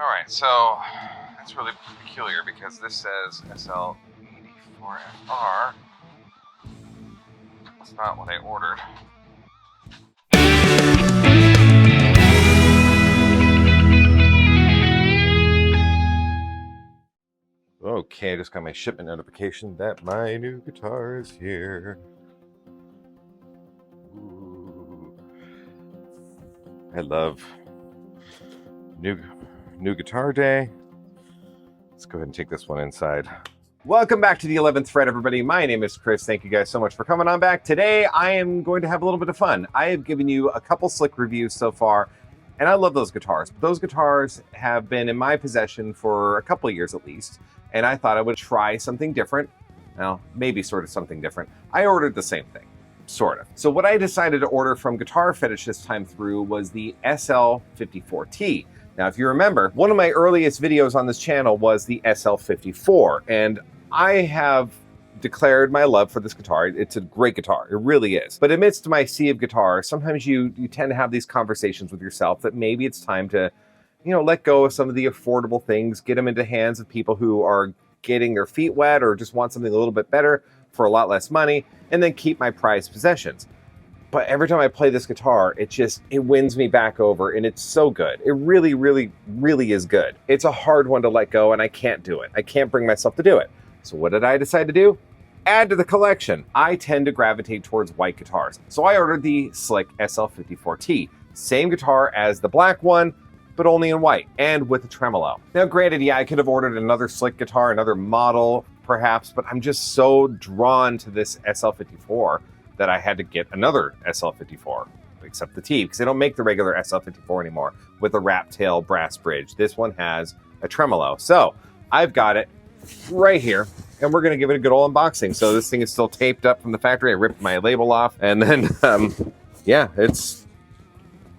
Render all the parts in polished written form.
Alright, so that's really peculiar because this says SL84FR. That's not what I ordered. Okay, I just got my shipment notification that my new guitar is here. Ooh. I love new guitar day. Let's go ahead and take this one inside. Welcome back to the 11th Fret, everybody. My name is Chris. Thank you guys so much for coming on back. Today, I am going to have a little bit of fun. I have given you a couple slick reviews so far, and I love those guitars. But those guitars have been in my possession for a couple of years at least, and I thought I would try something different. Well, maybe sort of something different. I ordered the same thing, sort of. So what I decided to order from Guitar Fetish this time through was the SL54T. Now, if you remember, one of my earliest videos on this channel was the SL54, and I have declared my love for this guitar. It's a great guitar, it really is. But amidst my sea of guitars, sometimes you tend to have these conversations with yourself that maybe it's time to, let go of some of the affordable things, get them into hands of people who are getting their feet wet or just want something a little bit better for a lot less money, and then keep my prized possessions. But every time I play this guitar, it wins me back over, and it's so good. It really, really, really is good. It's a hard one to let go, and I can't do it. I can't bring myself to do it. So what did I decide to do? Add to the collection. I tend to gravitate towards white guitars. So I ordered the Slick SL54T. Same guitar as the black one, but only in white, and with a tremolo. Now granted, yeah, I could have ordered another Slick guitar, another model, perhaps, but I'm just so drawn to this SL54 that I had to get another SL54, except the T, because they don't make the regular SL54 anymore with a wrap tail brass bridge. This one has a tremolo. So I've got it right here, and we're going to give it a good old unboxing. So this thing is still taped up from the factory. I ripped my label off, and then, yeah, it's,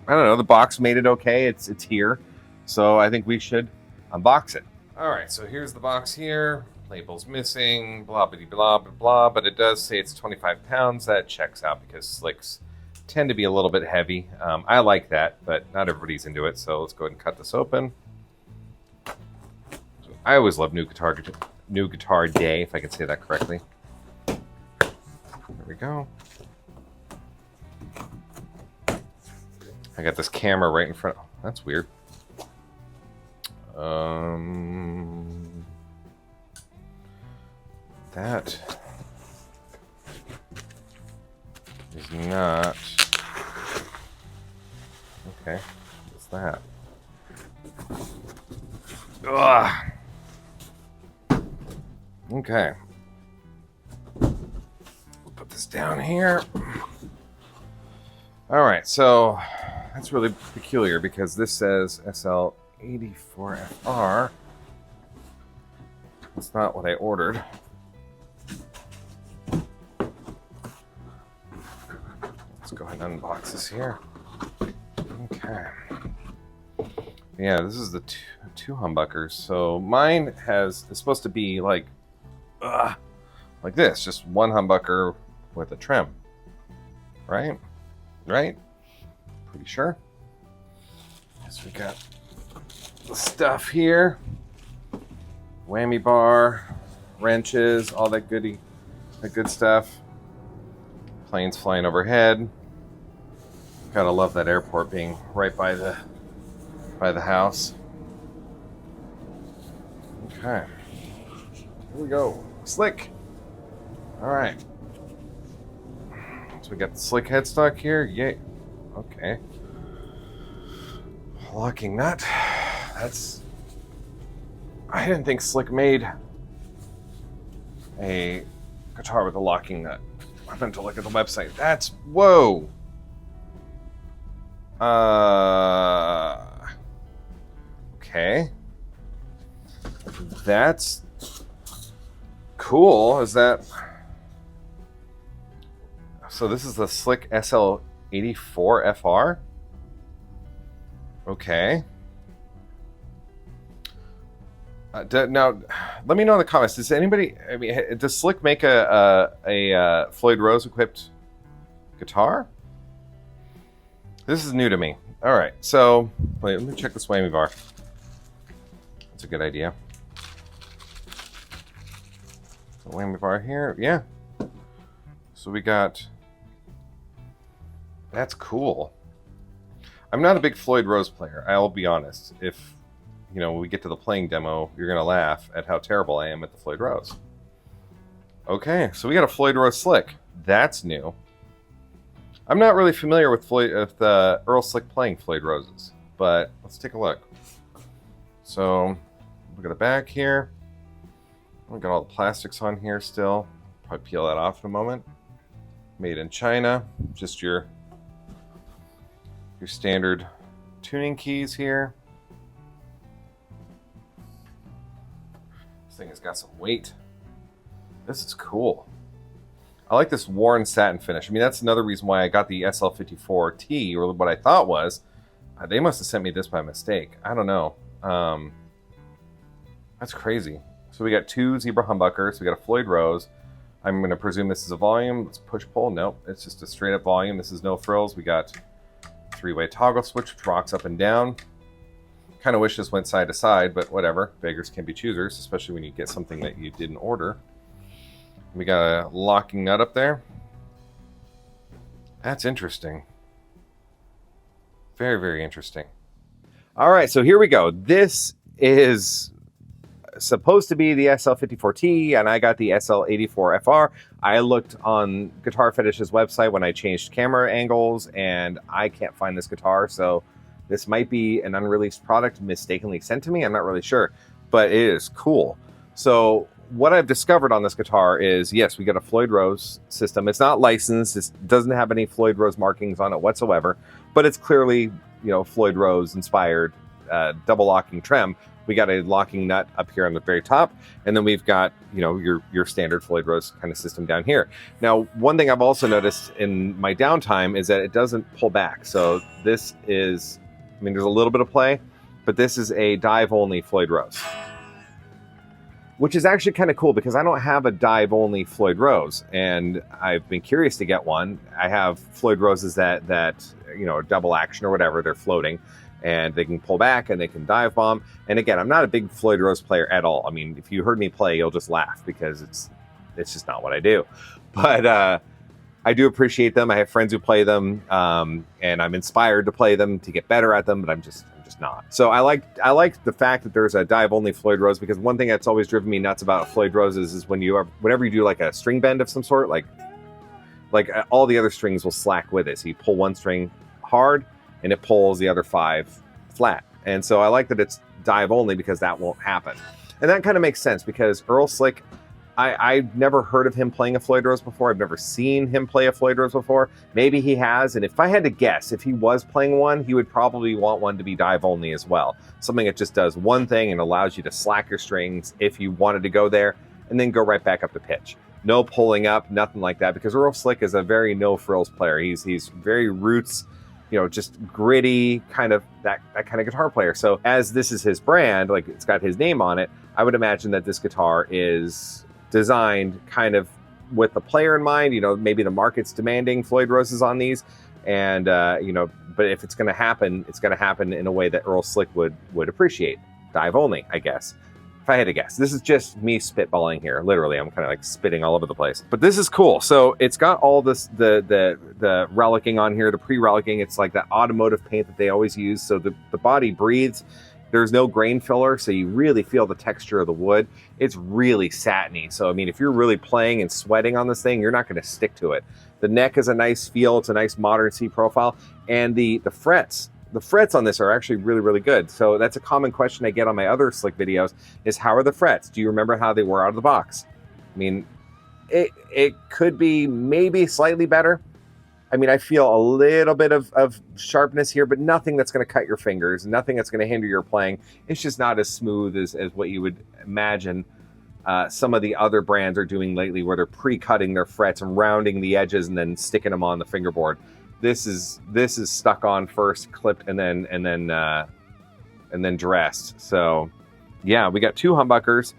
I don't know, the box made it okay. It's here. So I think we should unbox it. All right, so here's the box here. Label's missing, blah, blah, blah, blah, blah, but it does say it's 25 pounds. That checks out because slicks tend to be a little bit heavy. I like that, but not everybody's into it. So let's go ahead and cut this open. I always love new guitar day, if I can say that correctly. There we go. I got this camera right in front. That's weird. That is not okay. What's that? Ugh. Okay. We'll put this down here. All right, so that's really peculiar because this says SL84FR. That's not what I ordered. Go ahead and unbox this here. Okay. Yeah, this is the two humbuckers. So mine is supposed to be like this, just one humbucker with a trim. Right? Right? Pretty sure. So we got the stuff here. Whammy bar, wrenches, all that good stuff. Planes flying overhead. Gotta love that airport being right by the house. Okay, here we go. Slick. All right. So we got the Slick headstock here. Yay. Okay. Locking nut. That's. I didn't think Slick made a guitar with a locking nut. I meant to look at the website. That's whoa. Okay. That's cool. Is that so? This is the Slick SL84FR. Okay. Now, let me know in the comments. Does anybody? I mean, does Slick make a Floyd Rose equipped guitar? This is new to me. All right, so wait, let me check this whammy bar. That's a good idea. The whammy bar here, yeah. So we got, that's cool. I'm not a big Floyd Rose player, I'll be honest. If, you know, when we get to the playing demo, you're gonna laugh at how terrible I am at the Floyd Rose. Okay, so we got a Floyd Rose Slick. That's new. I'm not really familiar with Earl Slick playing Floyd Roses, but let's take a look. So, look at the back here. We got all the plastics on here still. Probably peel that off in a moment. Made in China. Just your standard tuning keys here. This thing has got some weight. This is cool. I like this worn satin finish. I mean, that's another reason why I got the SL54T, or what I thought was. They must have sent me this by mistake. I don't know. That's crazy. So we got 2 zebra humbuckers. We got a Floyd Rose. I'm going to presume this is a volume. Let's push pull. Nope, it's just a straight up volume. This is no frills. We got 3-way toggle switch, which rocks up and down. Kind of wish this went side to side, but whatever. Beggars can be choosers, especially when you get something that you didn't order. We got a locking nut up there. That's interesting. Very, very interesting. All right, so here we go. This is supposed to be the SL54T, and I got the SL84FR. I looked on Guitar Fetish's website when I changed camera angles, and I can't find this guitar, so this might be an unreleased product mistakenly sent to me. I'm not really sure, but it is cool. So what I've discovered on this guitar is, yes, we got a Floyd Rose system. It's not licensed. It doesn't have any Floyd Rose markings on it whatsoever, but it's clearly, you know, Floyd Rose inspired double locking trem. We got a locking nut up here on the very top, and then we've got, you know, your standard Floyd Rose kind of system down here. Now, one thing I've also noticed in my downtime is that it doesn't pull back. So this is, I mean, there's a little bit of play, but this is a dive-only Floyd Rose, which is actually kind of cool because I don't have a dive-only Floyd Rose, and I've been curious to get one. I have Floyd Roses that you know, are double action or whatever. They're floating, and they can pull back and they can dive bomb. And again, I'm not a big Floyd Rose player at all. I mean, if you heard me play, you'll just laugh because it's just not what I do. But I do appreciate them. I have friends who play them, and I'm inspired to play them, to get better at them, but I'm just not. So I like the fact that there's a dive-only Floyd Rose, because one thing that's always driven me nuts about Floyd Roses is whenever you do like a string bend of some sort, like all the other strings will slack with it. So you pull one string hard, and it pulls the other 5 flat. And so I like that it's dive only because that won't happen. And that kind of makes sense because Earl Slick, I've never heard of him playing a Floyd Rose before. I've never seen him play a Floyd Rose before. Maybe he has. And if I had to guess, if he was playing one, he would probably want one to be dive only as well. Something that just does one thing and allows you to slack your strings if you wanted to go there and then go right back up to pitch. No pulling up, nothing like that, because Earl Slick is a very no frills player. He's very roots, you know, just gritty, kind of that kind of guitar player. So as this is his brand, like it's got his name on it, I would imagine that this guitar is designed kind of with the player in mind. You know, maybe the market's demanding Floyd Roses on these, and you know, but if it's going to happen, it's going to happen in a way that Earl Slick would appreciate. Dive only, I guess. If I had to guess. This is just me spitballing here. Literally, I'm kind of like spitting all over the place. But this is cool. So it's got all this, the relicking on here, the pre-relicking. It's like that automotive paint that they always use. So the body breathes. There's no grain filler, so you really feel the texture of the wood. It's really satiny. So, I mean, if you're really playing and sweating on this thing, you're not going to stick to it. The neck is a nice feel. It's a nice modern C profile. And the frets. The frets on this are actually really, really good. So that's a common question I get on my other Slick videos is, how are the frets? Do you remember how they were out of the box? I mean, it could be maybe slightly better. I mean, I feel a little bit of sharpness here, but nothing that's going to cut your fingers, nothing that's going to hinder your playing. It's just not as smooth as what you would imagine some of the other brands are doing lately, where they're pre-cutting their frets and rounding the edges and then sticking them on the fingerboard. This is stuck on first, clipped, and then dressed. So yeah, we got 2 humbuckers,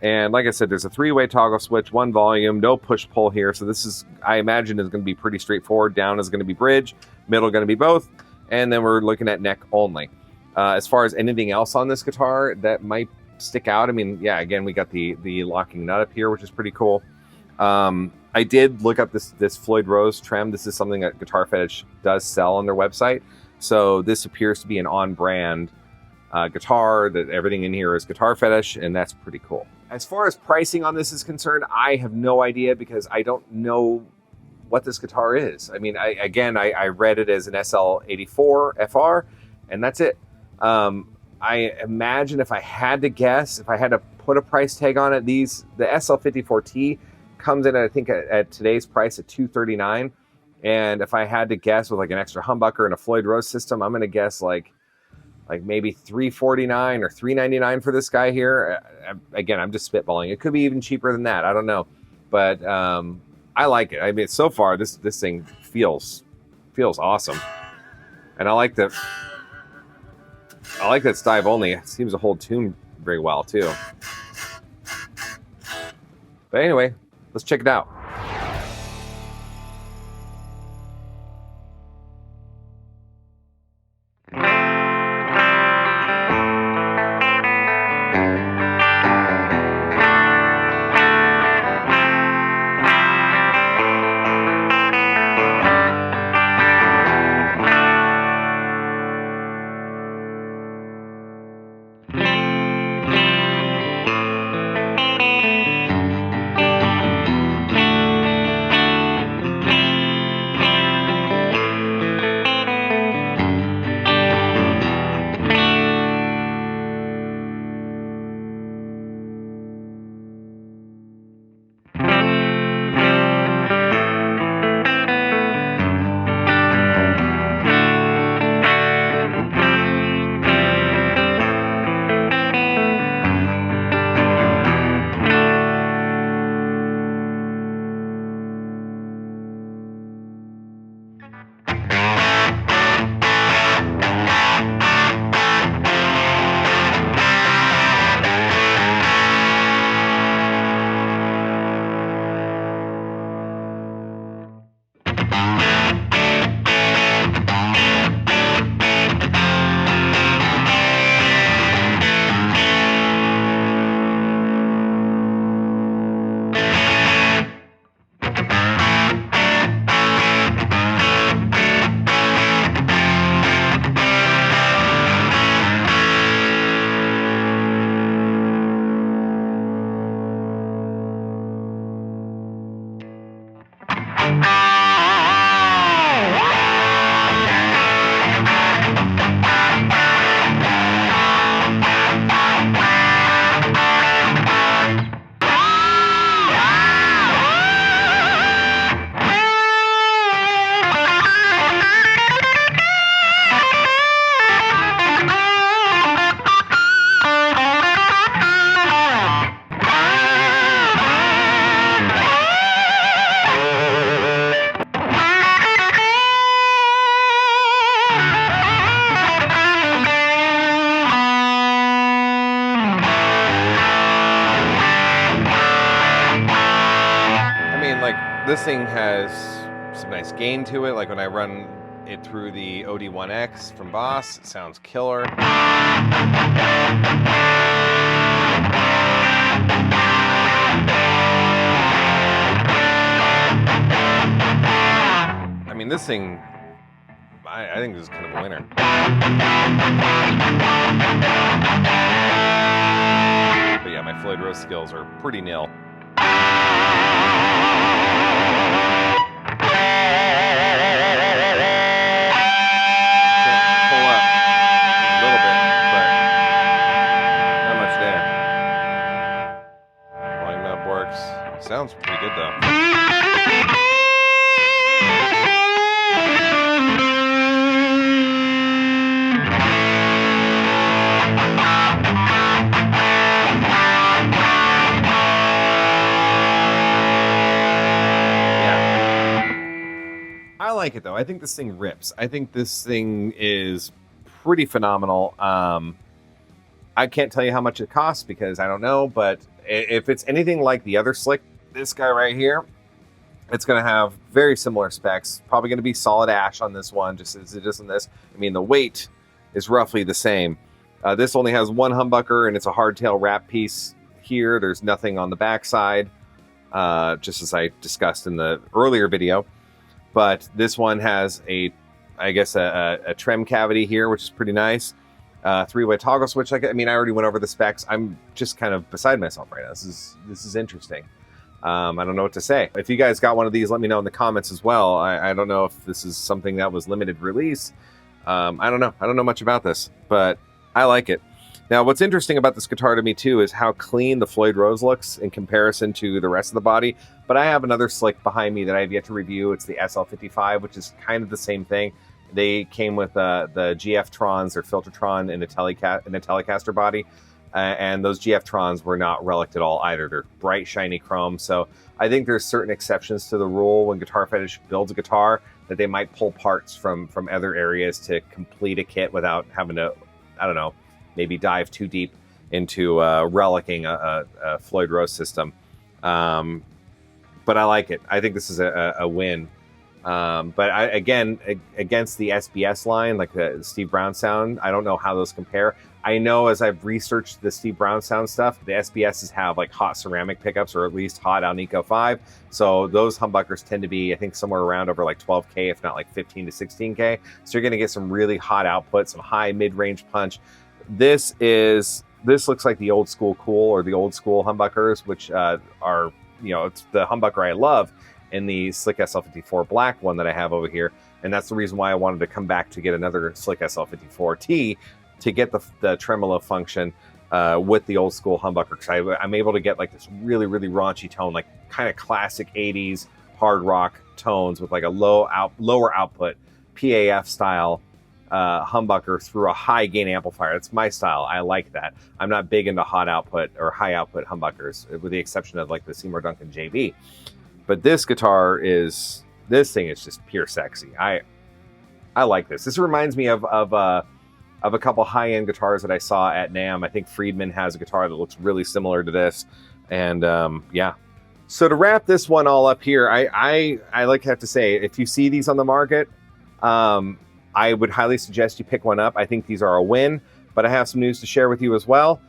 and like I said, there's a 3-way toggle switch, 1 volume, no push pull here. So this is, I imagine, is going to be pretty straightforward. Down is going to be bridge, middle going to be both, and then we're looking at neck only. As far as anything else on this guitar that might stick out. I mean, yeah, again, we got the locking nut up here, which is pretty cool. I did look up this Floyd Rose trem. This is something that Guitar Fetish does sell on their website. So this appears to be an on-brand guitar, that everything in here is Guitar Fetish, and that's pretty cool. As far as pricing on this is concerned, I have no idea because I don't know what this guitar is. I mean, I read it as an SL84FR, and that's it. I imagine if I had to guess, if I had to put a price tag on it, the SL54T comes in, I think, at today's price at $239. And if I had to guess with like an extra humbucker and a Floyd Rose system, I'm going to guess like maybe $349 or $399 for this guy here. Again, I'm just spitballing. It could be even cheaper than that. I don't know. But I like it. I mean, so far, this thing feels awesome. And I like that it's dive only. It seems to hold tune very well, too. But anyway, let's check it out. This thing has some nice gain to it. Like when I run it through the OD1X from Boss, it sounds killer. I mean, this thing, I think this is kind of a winner. But yeah, my Floyd Rose skills are pretty nil. Sounds pretty good though. I like it though. I think this thing rips. I think this thing is pretty phenomenal. I can't tell you how much it costs because I don't know, but if it's anything like the other Slick, this guy right here, it's going to have very similar specs. Probably going to be solid ash on this one, just as it is on this. I mean, the weight is roughly the same. This only has one humbucker, and it's a hardtail wrap piece here. There's nothing on the backside, just as I discussed in the earlier video. But this one has I guess a trem cavity here, which is pretty nice. Three-way toggle switch. I mean, I already went over the specs. I'm just kind of beside myself right now. This is interesting. I don't know what to say. If you guys got one of these, let me know in the comments as well. I don't know if this is something that was limited release. I don't know. I don't know much about this, but I like it. Now, what's interesting about this guitar to me, too, is how clean the Floyd Rose looks in comparison to the rest of the body. But I have another slick behind me that I have yet to review. It's the SL85, which is kind of the same thing. They came with the GF-Trons or Filtertron in a Telecaster body. And those GF-Trons were not relicked at all either. They're bright, shiny chrome. So I think there's certain exceptions to the rule when Guitar Fetish builds a guitar that they might pull parts from other areas to complete a kit without having to, I don't know, maybe dive too deep into relicking a Floyd Rose system. But I like it. I think this is a win. But again, against the SBS line, like the Steve Brown sound, I don't know how those compare. I know as I've researched the Steve Brown sound stuff, the SBSs have like hot ceramic pickups, or at least hot Alnico 5. So those humbuckers tend to be, I think, somewhere around over like 12K, if not like 15 to 16K. So you're going to get some really hot output, some high mid-range punch. This looks like the old school cool, or the old school humbuckers, which are, you know, it's the humbucker I love in the Slick SL54 black one that I have over here. And that's the reason why I wanted to come back to get another Slick SL54T to get the tremolo function with the old school humbucker. Because I'm able to get like this really, really raunchy tone, like kind of classic 80s hard rock tones with like a lower output PAF style humbucker through a high gain amplifier. That's my style. I like that. I'm not big into hot output or high output humbuckers, with the exception of like the Seymour Duncan JB. But this thing is just pure sexy. I like this. This reminds me of a couple high-end guitars that I saw at NAMM. I think Friedman has a guitar that looks really similar to this. And yeah. So to wrap this one all up here, I like to have to say, if you see these on the market, I would highly suggest you pick one up. I think these are a win, but I have some news to share with you as well.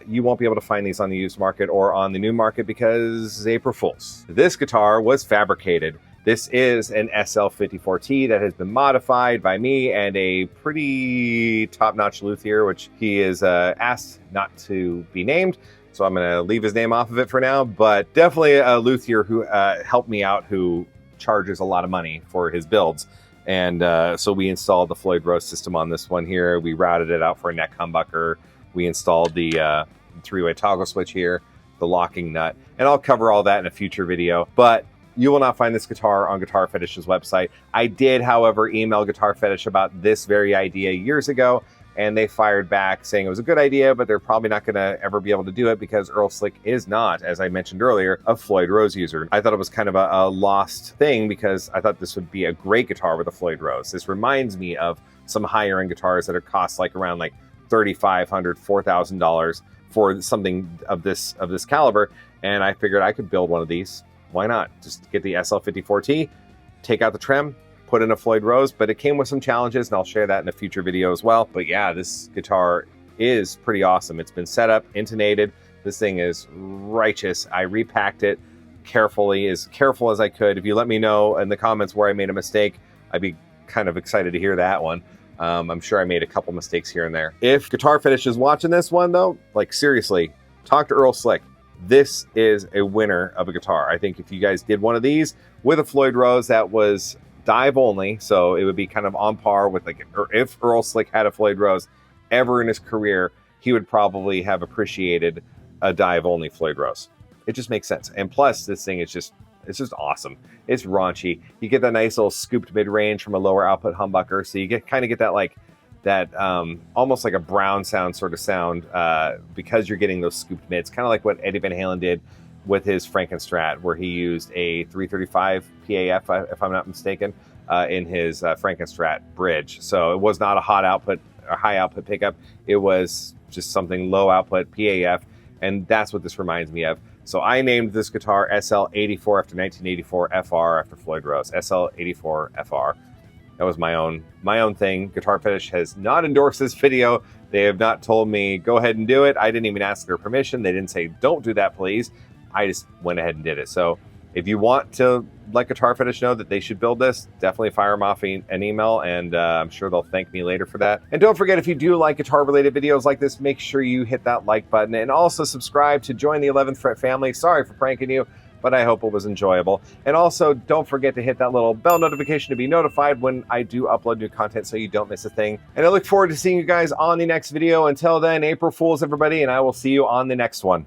You won't be able to find these on the used market or on the new market because April Fools. This guitar was fabricated. This is an SL54T that has been modified by me and a pretty top-notch luthier, which he is asked not to be named. So I'm going to leave his name off of it for now, but definitely a luthier who helped me out, who charges a lot of money for his builds. And so we installed the Floyd Rose system on this one here. We routed it out for a neck humbucker. We installed the three-way toggle switch here, the locking nut, and I'll cover all that in a future video. But you will not find this guitar on Guitar Fetish's website. I did, however, email Guitar Fetish about this very idea years ago, and they fired back saying it was a good idea, but they're probably not going to ever be able to do it because Earl Slick is not, as I mentioned earlier, a Floyd Rose user. I thought it was kind of a lost thing because I thought this would be a great guitar with a Floyd Rose. This reminds me of some higher-end guitars that are cost like around like $3,500, $4,000 for something of this caliber, and I figured I could build one of these. Why not? Just get the SL54T, take out the trem, put in a Floyd Rose, but it came with some challenges, and I'll share that in a future video as well. But yeah, this guitar is pretty awesome. It's been set up, intonated. This thing is righteous. I repacked it carefully, as careful as I could. If you let me know in the comments where I made a mistake, I'd be kind of excited to hear that one. I'm sure I made a couple mistakes here and there. If Guitar Fetish is watching this one, though, like seriously, talk to Earl Slick. This is a winner of a guitar. I think if you guys did one of these with a Floyd Rose that was dive only, so it would be kind of on par with, like, or if Earl Slick had a Floyd Rose ever in his career, he would probably have appreciated a dive only Floyd Rose. It just makes sense. And plus, this thing is just, it's just awesome. It's raunchy. You get that nice little scooped mid-range from a lower output humbucker, so you get kind of get that like that almost like a Brown sound sort of sound because you're getting those scooped mids, kind of like what Eddie Van Halen did with his Frankenstrat, where he used a 335 PAF, if I'm not mistaken, in his Frankenstrat bridge. So it was not a hot output or high output pickup. It was just something low output PAF, and that's what this reminds me of. So I named this guitar SL84 after 1984 FR after Floyd Rose, SL84FR. That was my own thing. Guitar Fetish has not endorsed this video. They have not told me go ahead and do it. I didn't even ask their permission. They didn't say don't do that, please. I just went ahead and did it. So if you want to let Guitar Fetish know that they should build this, definitely fire them off an email, and I'm sure they'll thank me later for that. And don't forget, if you do like guitar-related videos like this, make sure you hit that like button and also subscribe to join the 11th Fret family. Sorry for pranking you, but I hope it was enjoyable. And also, don't forget to hit that little bell notification to be notified when I do upload new content so you don't miss a thing. And I look forward to seeing you guys on the next video. Until then, April Fools, everybody, and I will see you on the next one.